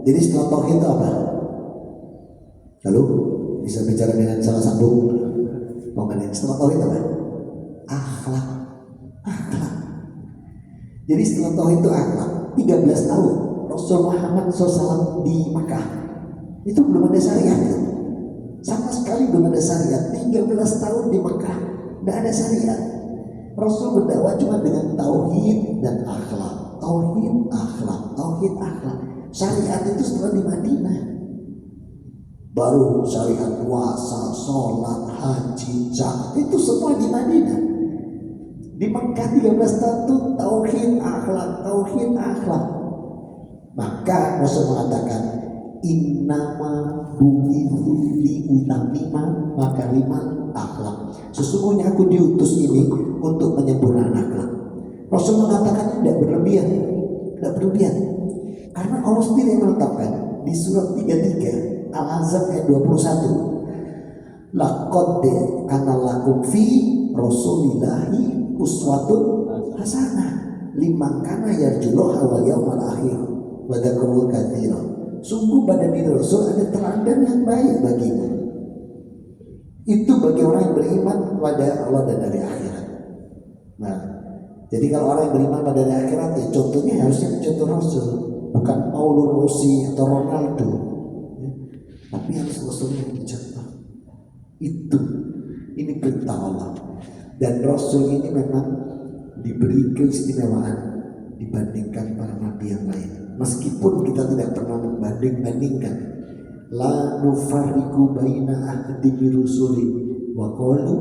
Jadi setelah tauhid itu apa? Lalu bisa bicara dengan salah sambung. Pokoknya setelah tauhid apa? Akhlak. Akhlak. Jadi setelah tauhid itu akhlak. 13 tahun Rasul Muhammad SAW di Mekah itu belum ada syariat, sama sekali belum ada syariat. 13 tahun di Mekah tidak ada syariat. Rasul berdakwah cuma dengan tauhid dan akhlak, tauhid akhlak, tauhid akhlak. Syariat itu setelah di Madinah, baru syariat puasa, sholat, haji, zakat itu semua di Madinah. Di Mekah 13 tahun itu tauhid akhlak, tauhid akhlak. Maka Rasul mengatakan innama bu'itsu liutamima makarimal akhlak. Sesungguhnya aku diutus ini untuk menyempurnakan akhlak. Rasul mengatakan tidak berlebihan, tidak berlebihan. Karena Allah sendiri yang menetapkan di surat 33 Al-Ahzab ayat 21. Laqad kana lakum fi rasulillahi uswatun hasanah liman kana yarjullaha wal yawmal akhir wa dzakarul katsira. Sungguh pada diri Rasul ada teladan yang baik bagimu. Itu bagi orang yang beriman pada Allah dan hari akhirat. Nah, jadi kalau orang yang beriman pada hari akhirat, ya contohnya harusnya contoh Rasul, bukan Paulo Rossi atau Ronaldo, ya. Tapi harus Rasul yang dicontoh. Ini perintah Allah. Dan Rasul ini memang diberi keistimewaan dibandingkan para nabi yang lain. Meskipun kita tidak pernah membanding-bandingkan, la nufarriqu baina ahadin min rusuli wa qalu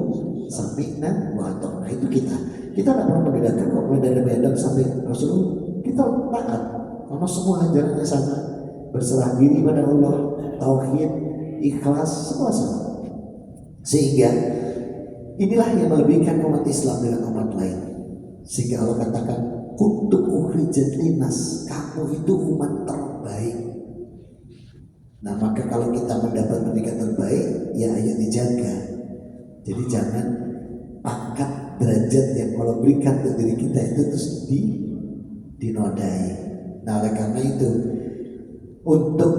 sami'na wa ata'na. Itu kita tidak pernah membedakan kok dari Adam sampai Rasul. Kita taat karena semua ajarannya sama, berserah diri pada Allah, tauhid, ikhlas, semua sama. Sehingga inilah yang melebihkan umat Islam dengan umat lain. Sehingga Allah katakan kuntum ukhrijat linnas, kamu itu umat terbaik. Nah, maka kalau kita mendapat predikat terbaik, ya ayo dijaga. Jadi jangan pangkat derajat yang Allah berikan untuk diri kita itu terus dinodai. Nah, oleh karena itu untuk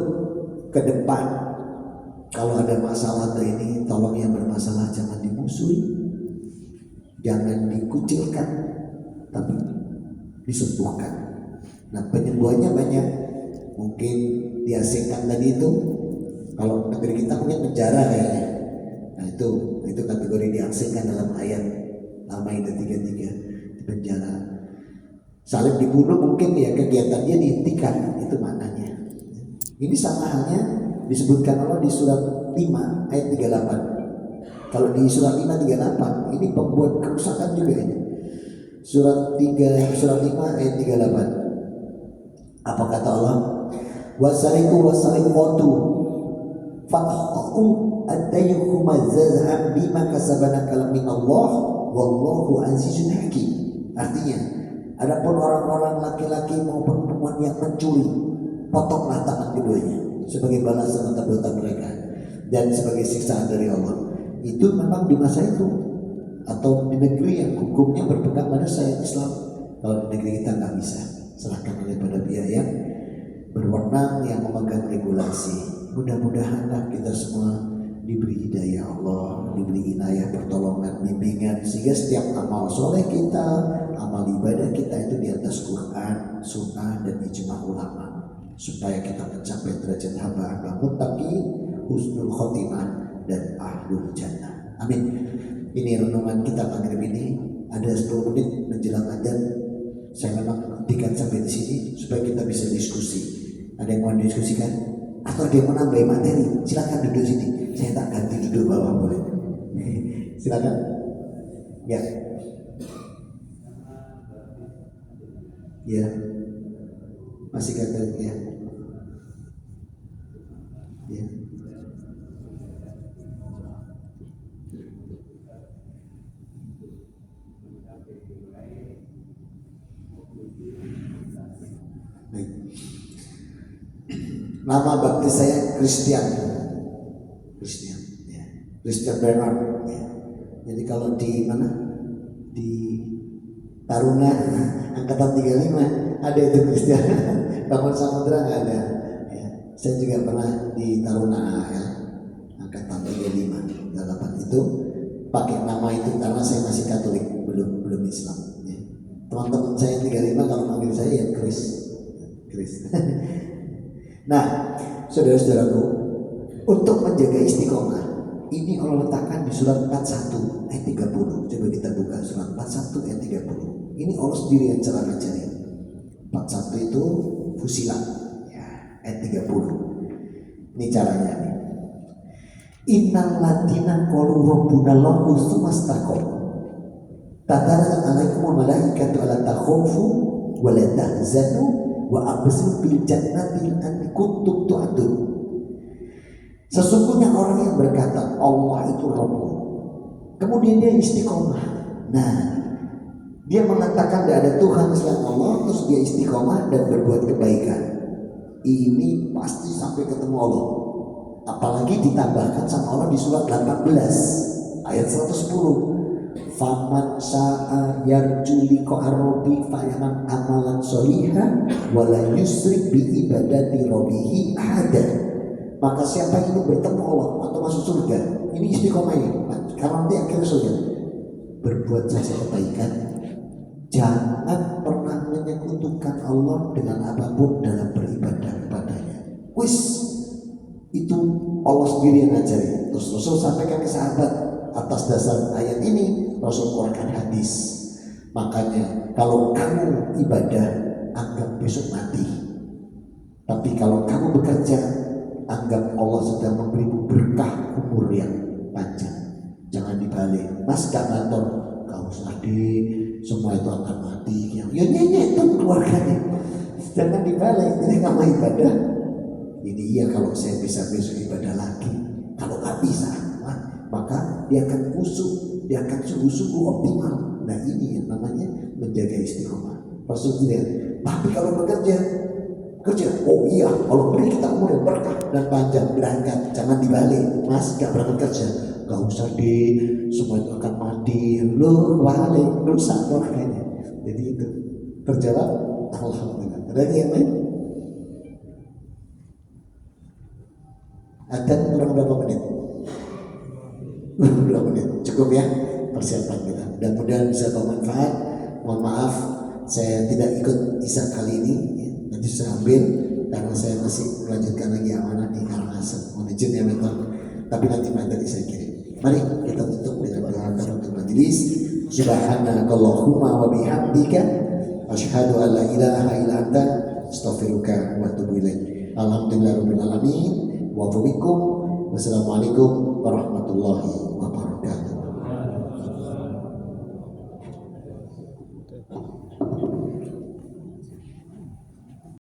ke depan kalau ada masalah ini, tolong yang bermasalah jangan dimusuhi, jangan dikucilkan, tapi disembuhkan. Nah, penyembuhannya banyak. Mungkin diasingkan tadi itu, kalau negeri kita mungkin penjara kayaknya. Nah, itu kategori diasingkan dalam ayat Al-Maidah 33, di penjara. Salib dibunuh mungkin ya kegiatannya dihentikan, itu maknanya. Ini sama halnya disebutkan Allah di surat 5 ayat 38. Kalau di surat 5 38 ini pembuat kerusakan juga ini. Surat 5 ayat 38. Apa kata Allah? Wasariqu wasariqatu faqtu addayhum jazaan bima kasabana kalam min Allah wallahu azizun hakim. Artinya, adapun orang-orang laki-laki maupun perempuan yang mencuri, potonglah tangan keduanya sebagai balasan atas dosa mereka dan sebagai siksaan dari Allah. Itu memang di masa itu atau di negeri yang hukumnya berpegang pada syariat Islam. Kalau di negeri kita nggak bisa, serahkan kepada pihak yang berwenang yang memegang regulasi. Mudah-mudahanlah kita semua diberi hidayah Allah, diberi inayah, pertolongan, bimbingan, sehingga setiap amal soleh kita, amal ibadah kita itu di atas Quran, Sunnah, dan ijma ulama, supaya kita mencapai derajat hamba-hamba muttaqi, husnul khotimah, dan ahlul jannah. Amin. Ini renungan kita maghrib ini. Ada 10 menit menjelang adzan. Saya memang hentikan sampai di sini supaya kita bisa diskusi. Ada yang mau diskusikan? Atau ada yang mau nambah materi? Silakan duduk sini. Saya tak ganti duduk bawah, boleh? Silakan. Ya. Ya. Masih kata ya. Ya. Nama baptis saya Christian ya. Christian Bernard ya. Jadi kalau di mana di Taruna angkatan 35 ada itu Christian. Bangun Samudra nggak ada ya. Saya juga pernah di Taruna AL angkatan 35 88 itu pakai nama itu karena saya masih Katolik, belum Islam. Ya. Teman-teman saya 35 kalau manggil saya ya Chris. Nah, saudara-saudaraku, untuk menjaga istiqomah ini Allah letakkan di surat 41 ayat 30. Coba kita buka surat 41 ayat 30. Ini Allah sendiri yang cara ngajarin. 41 itu Fusilat ya, ayat 30. Ini caranya nih. Innal ladina qalu rabbuna Allahu tsumastaqam tatanazzalu alaikumul malaikatu alla takhafu wa la tahzanu wa abshiru bil jannati allati kuntum tu'adun. Sesungguhnya orang yang berkata Allah itu Rabb, kemudian dia istiqomah. Nah, dia mengatakan tidak ada Tuhan selain Allah, terus dia istiqomah dan berbuat kebaikan. Ini pasti sampai ketemu Allah. Apalagi ditambahkan sama Allah di surat 18 ayat 110. Faman sa'a yarju liqa rabbi fayaman amalan sholihan wa la yusrik bi ibadati rabbihi ahada. Maka siapa yang ingin bertemu Allah atau masuk surga, ini istiqomah ini. Karena nanti akhirnya surga. Berbuat saja kebaikan. Jangan pernah menyekutukan Allah dengan apapun dalam beribadah kepadanya. Itu Allah sendiri yang ngajari. Terus Rasul sampaikan ke sahabat atas dasar ayat ini. Rasul keluarkan hadis. Makanya kalau kamu ibadah, anggap besok mati. Tapi kalau kamu bekerja, anggap Allah sedang memberimu berkah umur yang panjang. Jangan dibalik. Mas gak kantor, gak usah semua itu akan mati. Ya nyanyi itu keluarganya. Jangan dibalik. Jadi kamu ibadah. Ini iya kalau saya bisa besok ibadah lagi. Kalau gak bisa, maka dia akan kusuk, dia akan sungguh-sungguh optimal. Nah ini yang namanya menjaga istiqomah. Rasul tidak. Tapi kalau bekerja, oh iya, kalau beri kita umur yang berkah dan panjang, berangkat. Jangan dibalik, mas gak berangkat kerja, gak usah semua itu akan mati. Lu balik, rusak keluarganya. Jadi itu terjawab. Alhamdulillah. Ada yang lain? Ada kurang berapa menit? Berapa menit? Cukup ya persiapan kita. Mudah-mudahan bisa bermanfaat. Mohon maaf saya tidak ikut Isa kali ini ya. Nanti saya ambil karena saya masih melanjutkan lagi amanah di Karangasem. Mohon izin ya memang. Tapi nanti materi saya kirim. Mari kita tutup dengan doa untuk majelis. Subhanakallahumma wa bihamdika asyhadu an la ilaha illa anta astaghfiruka wa atubu ilaik. Alhamdulillahirabbil alamin. Wassalamualaikum warahmatullahi wabarakatuh.